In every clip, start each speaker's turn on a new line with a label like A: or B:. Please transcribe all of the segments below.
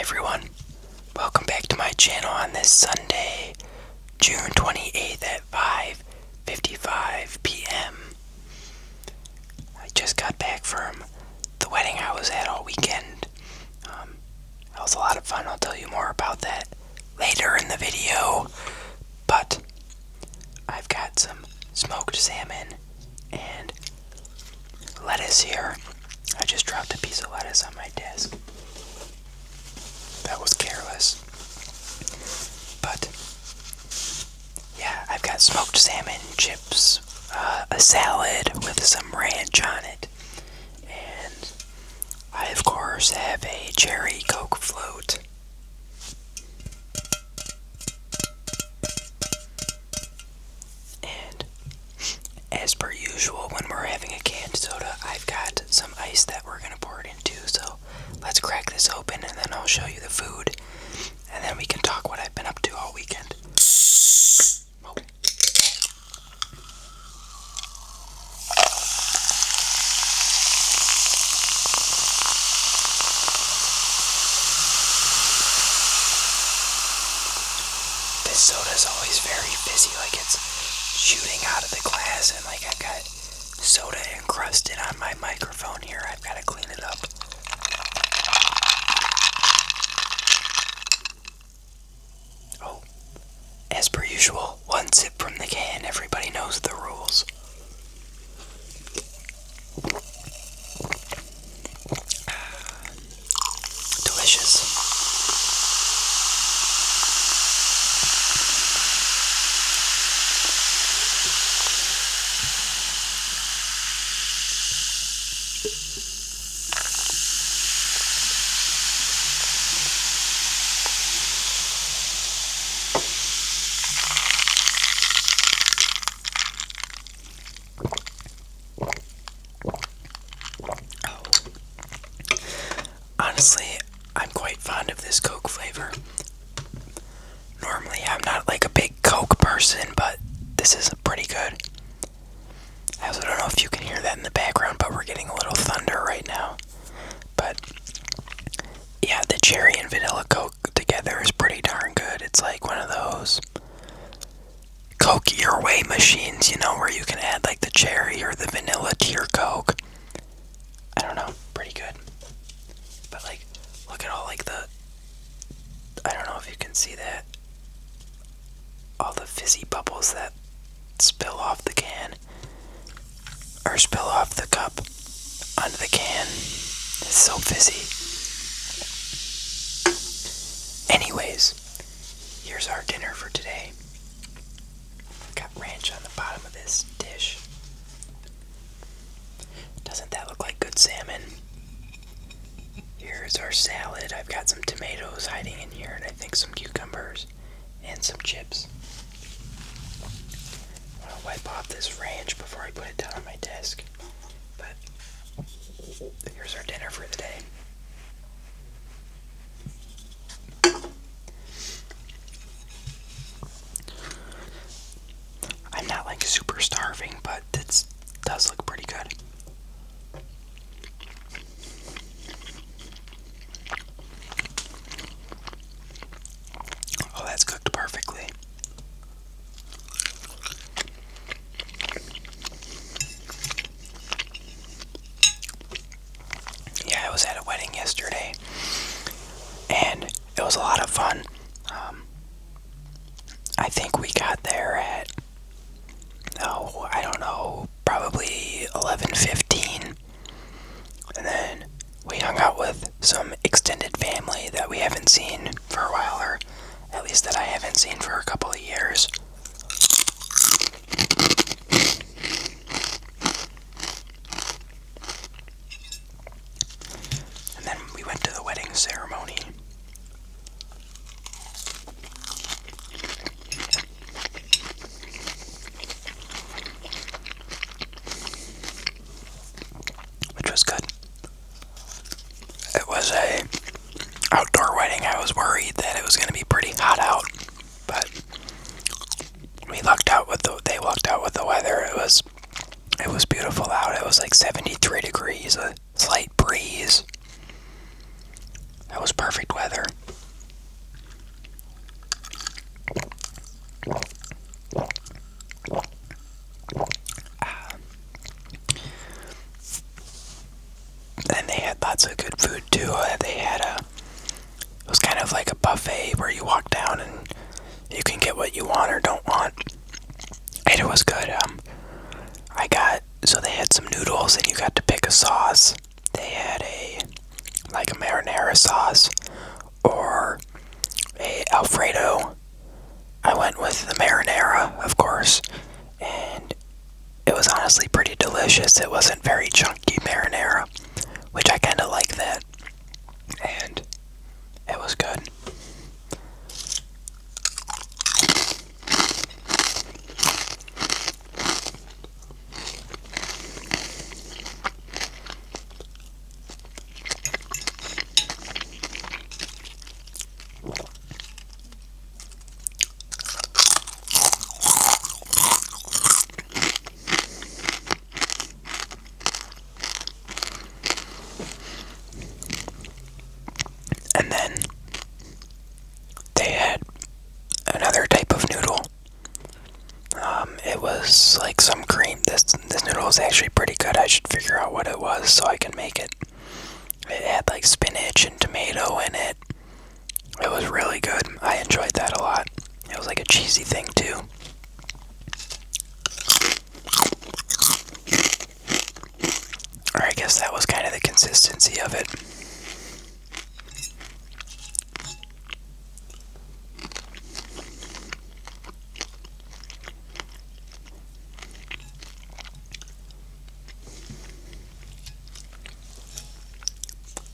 A: everyone, welcome back to my channel on this Sunday, June 28th at 5:55 p.m. I just got back from the wedding I was at all weekend. That was a lot of fun. I'll tell you more about that later in the video, but I've got some smoked salmon and lettuce here. I just dropped a piece of lettuce on my desk. That was careless. But yeah, I've got smoked salmon, chips, a salad with some ranch on it, and I of course have a cherry Coke float. And as per usual, when we're having a canned soda, I've got some ice that we're gonna pour it into, so let's crack this open and then I'll show you the food, and then we can talk what I've been up to all weekend. Oh. This soda's always very fizzy, like it's shooting out of the glass, and like I've got soda encrusted on my microphone here. I've got to clean it up. Oh, as per usual, one sip from the can. Everybody knows the rules. Delicious. Honestly, I'm quite fond of this Coke flavor. Normally, I'm not like a big Coke person, but this is pretty good. I also don't know if you can hear that in the background, but we're getting a little thunder right now. But yeah, the cherry and vanilla Coke together is pretty darn good. It's like one of those Coke your way machines, you know, where you can add like the cherry or the vanilla to your Coke. I don't know, pretty good. But like, look at all like I don't know if you can see that, all the fizzy bubbles that spill off the can, or spill off the cup onto the can. It's so fizzy. Anyways, here's our dinner for today. Got ranch on the bottom of this dish. Doesn't that look like good salmon? Here's our salad. I've got some tomatoes hiding in here, and I think some cucumbers and some chips. I want to wipe off this ranch before I put it down on my desk. But here's our dinner for the day. I'm not like super starving, but it does look pretty good. Oh, that's cooked perfectly. Yeah, I was at a wedding yesterday, and it was a lot of fun. I think we got there at, I don't know, probably 11:15, and then we hung out with some extended family that we haven't seen for a while, or at least that I haven't seen for a couple of years. And then we went to the wedding ceremony. Which was good. It was a outdoor wedding. I was worried that it was going to be pretty hot out, but they lucked out with the weather. It was beautiful out. It was like 73 degrees, a slight breeze. That was perfect weather. too. They had it was kind of like a buffet where you walk down and you can get what you want or don't want. And it was good. So they had some noodles and you got to pick a sauce. They had a marinara sauce or a Alfredo. I went with the marinara, of course, and it was honestly pretty delicious. It wasn't very chunky marinara, which I kind of like that, and it was good. And then they had another type of noodle. It was like some cream. This noodle is actually pretty good. I should figure out what it was so I can make it. It had like spinach and tomato in it. It was really good. I enjoyed that a lot. It was like a cheesy thing too. Or I guess that was kind of the consistency of it.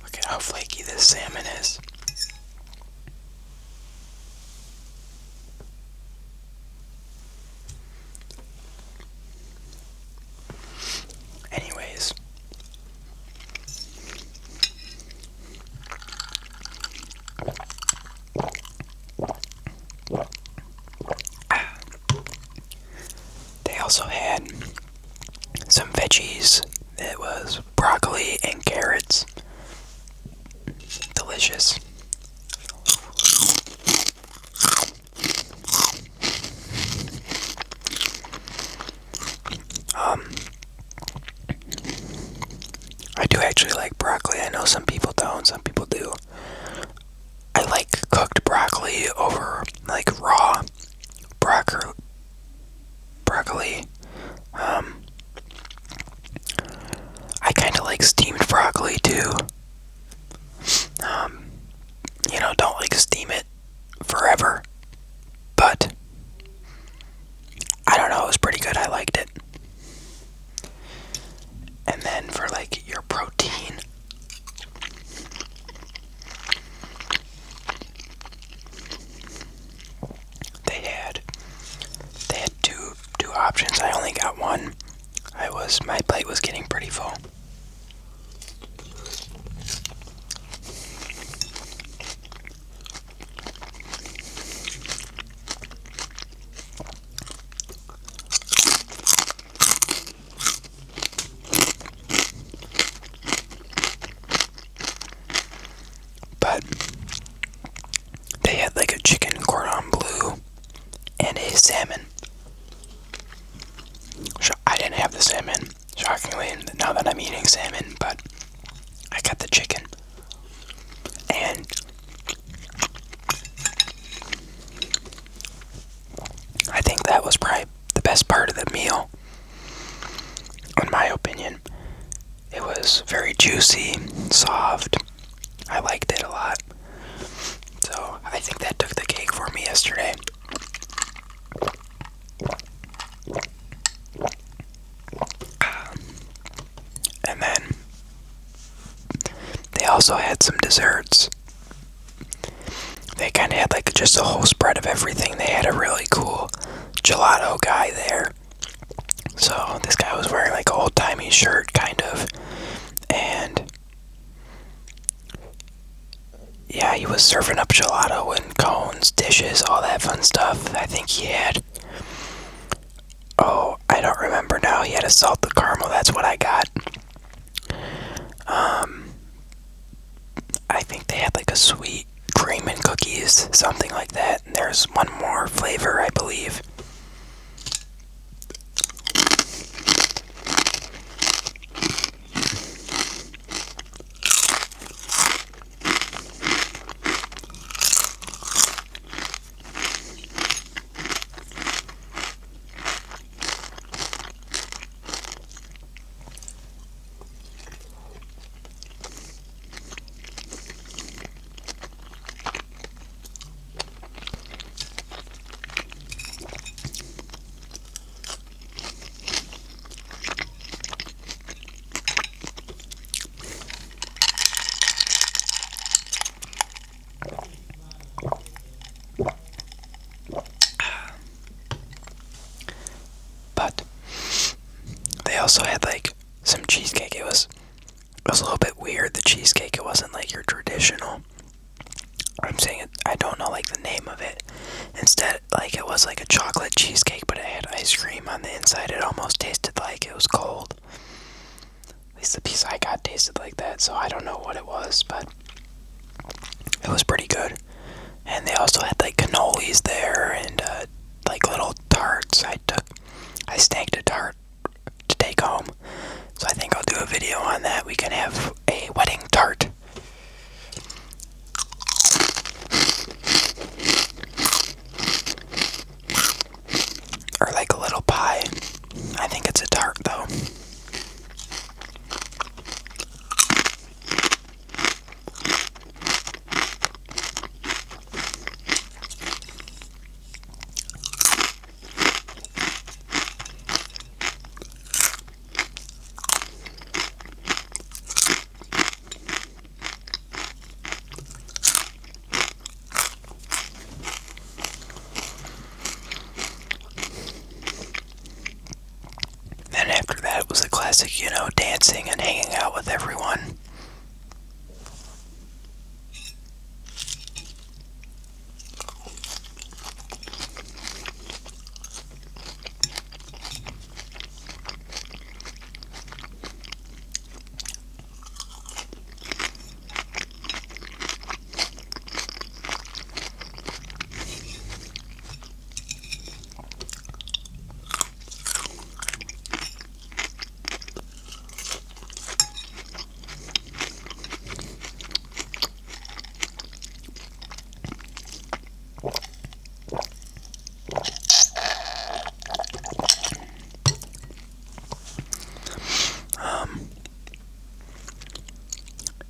A: Look at how flaky this salmon is. Anyways, they also had some veggies. It was broccoli and carrots. Delicious. I do actually like broccoli. I know some people don't, some people do. I like cooked broccoli over like raw broccoli. I kind of like steamed broccoli too. Don't like steam it forever, but I don't know, it was pretty good. I liked it. And then for like your protein, they had two options. I only got one. My plate was getting pretty full. But they had like a chicken cordon bleu and a salmon. I didn't have the salmon, shockingly, now that I'm eating salmon, but I got the chicken. And I think that was probably the best part of the meal, in my opinion. It was very juicy, soft. I liked it a lot. So I think that took the cake for me yesterday. And then they also had some desserts. They kind of had like just a whole spread of everything. They had a really cool gelato guy there. So this guy was wearing like an old-timey shirt, kind of. And yeah, he was serving up gelato and cones, dishes, all that fun stuff. I think he had, I don't remember now. He had a salted caramel. That's what I got. I think they had like a sweet cream and cookies, something like that. And there's one more flavor, I believe. wasn't like your traditional. I'm saying it, I don't know like the name of it. Instead, like it was like a chocolate cheesecake, but it had ice cream on the inside. It almost tasted like it was cold. At least the piece I got tasted like that, so I don't know what it was, but it was pretty good. And they also had like cannolis there and like little tarts. I snagged a tart to take home, so I think I'll do a video on that. We can have a wedding tart. Or like a little pie. I think it's a tart though. Then after that it was the classic, dancing and hanging out with everyone.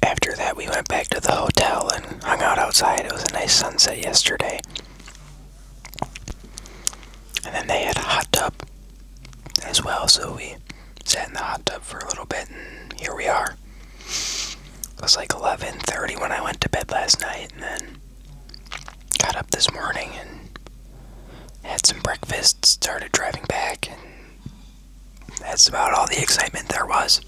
A: After that, we went back to the hotel and hung out outside. It was a nice sunset yesterday. And then they had a hot tub as well, so we sat in the hot tub for a little bit, and here we are. It was like 11:30 when I went to bed last night, and then got up this morning and had some breakfast, started driving back, and that's about all the excitement there was.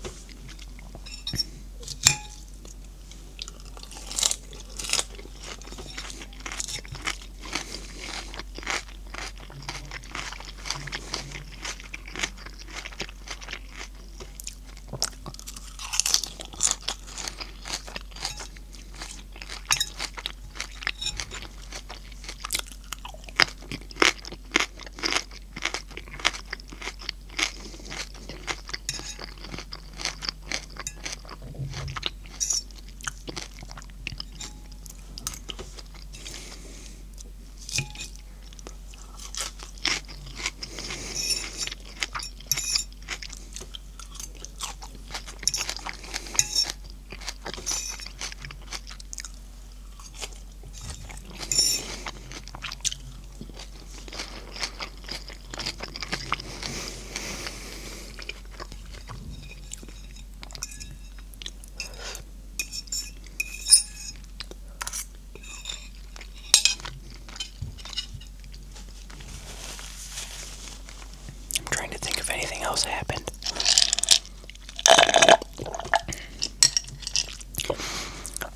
A: Trying to think if anything else happened.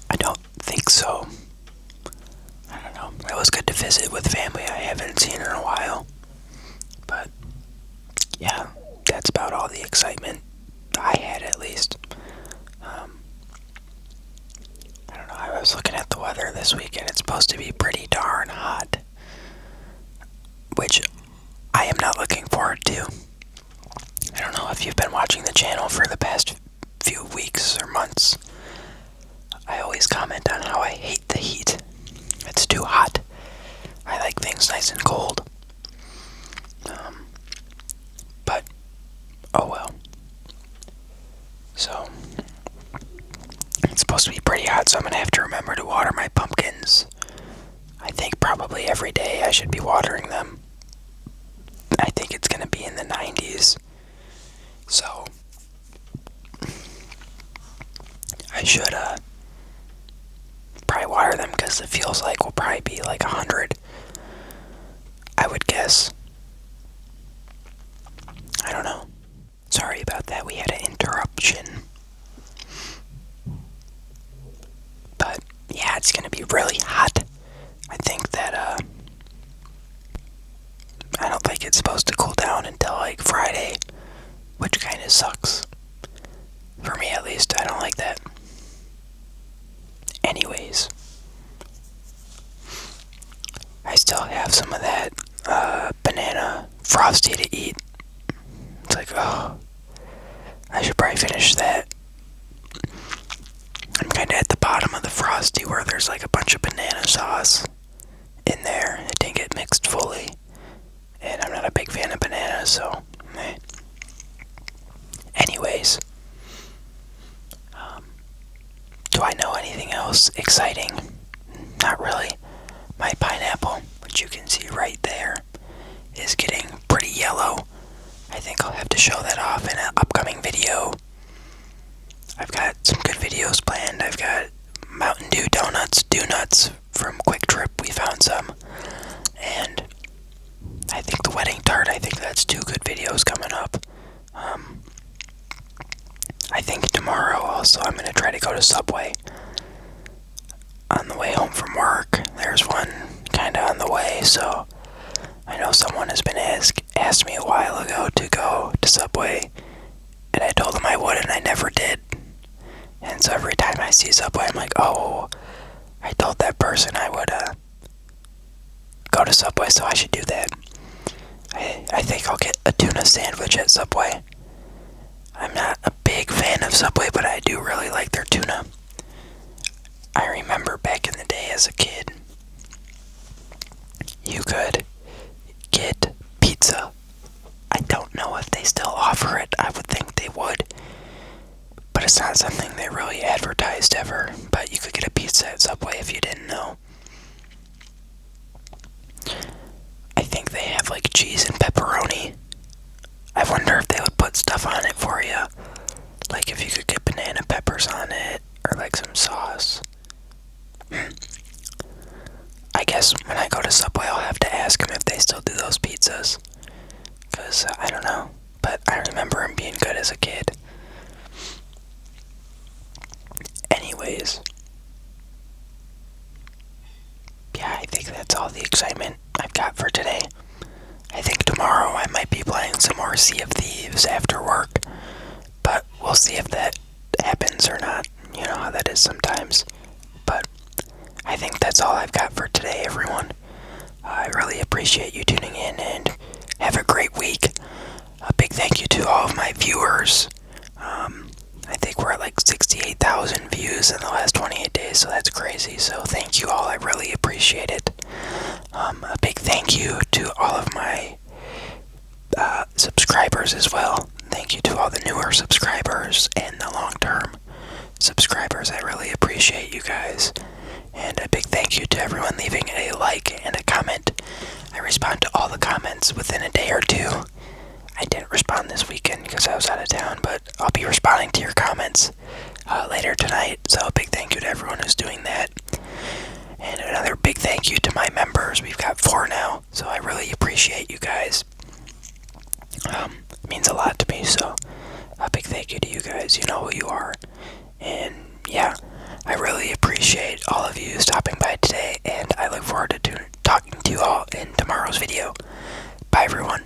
A: I don't think so. I don't know. It was good to visit with family I haven't seen in a while. But yeah, that's about all the excitement I had, at least. I don't know. I was looking at the weather this weekend. It's supposed to be pretty darn hot, which I am not looking forward to. I don't know if you've been watching the channel for the past few weeks or months. I always comment on how I hate the heat. It's too hot. I like things nice and cold. But, oh well. So, it's supposed to be pretty hot, so I'm going to have to remember to water my pumpkins. I think probably every day I should be watering them. I think it's going to be in the 90s. So, I should probably water them, because it feels like we'll probably be like 100. I would guess. I don't know. Sorry about that. We had an interruption. yeah, it's gonna be really hot. I think that, I don't think it's supposed to cool down until like Friday, which kind of sucks. For me at least, I don't like that. Anyways, I still have some of that banana frosty to eat. It's like, oh, I should probably finish that. I'm kind of at the bottom of the frosty where there's like a bunch of banana sauce in there. It didn't get mixed fully, and I'm not a big fan of bananas, so eh. Anyways, do I know anything else exciting? Not really. My pineapple, which you can see right there, is getting pretty yellow. I think I'll have to show that off in an upcoming video. I've got some good videos planned. I've got Mountain Dew donuts from Quick Trip. We found some. And I think the wedding tart, I think that's 2 good videos coming up. I think tomorrow also I'm going to try to go to Subway on the way home from work. There's one kind of on the way, so I know someone has been asked me a while ago to go to Subway, and I told them I would, and I never did. And so every time I see Subway, I'm like, oh, I told that person I would go to Subway, so I should do that. I think I'll get a tuna sandwich at Subway. I'm not a big fan of Subway, but I do really like their tuna. I remember back in the day as a kid, you could get pizza. I don't know if they still offer it. I would think they would. But it's not something they really advertised ever. But you could get a pizza at Subway if you didn't know. I think they have like cheese and pepperoni. I wonder if they would put stuff on it for you. Like if you could get banana peppers on it, or like some sauce. I guess when I go to Subway, I'll have to ask them if they still do those pizzas. Because I don't know. But I remember them being good as a kid. Anyways. Yeah, I think that's all the excitement I've got for today. I think tomorrow I might be playing some more Sea of Thieves after work. But we'll see if that happens or not. You know how that is sometimes. But I think that's all I've got for today, everyone. I really appreciate you tuning in, and have a great week. A big thank you to all of my viewers. I think we're at like 68,000 views in the last 28 days, so that's crazy. So thank you all, I really appreciate it. A big thank you to all of my subscribers as well. Thank you to all the newer subscribers and the long-term subscribers. I really appreciate you guys. And a big thank you to everyone leaving a like and a comment. I respond to all the comments within a day or two. I didn't respond this weekend because I was out of town, but I'll be responding to your comments later tonight. So a big thank you to everyone who's doing that. And another big thank you to my members. We've got 4 now, so I really appreciate you guys. It means a lot to me, so a big thank you to you guys. You know who you are. And yeah, I really appreciate all of you stopping by today, and I look forward to talking to you all in tomorrow's video. Bye, everyone.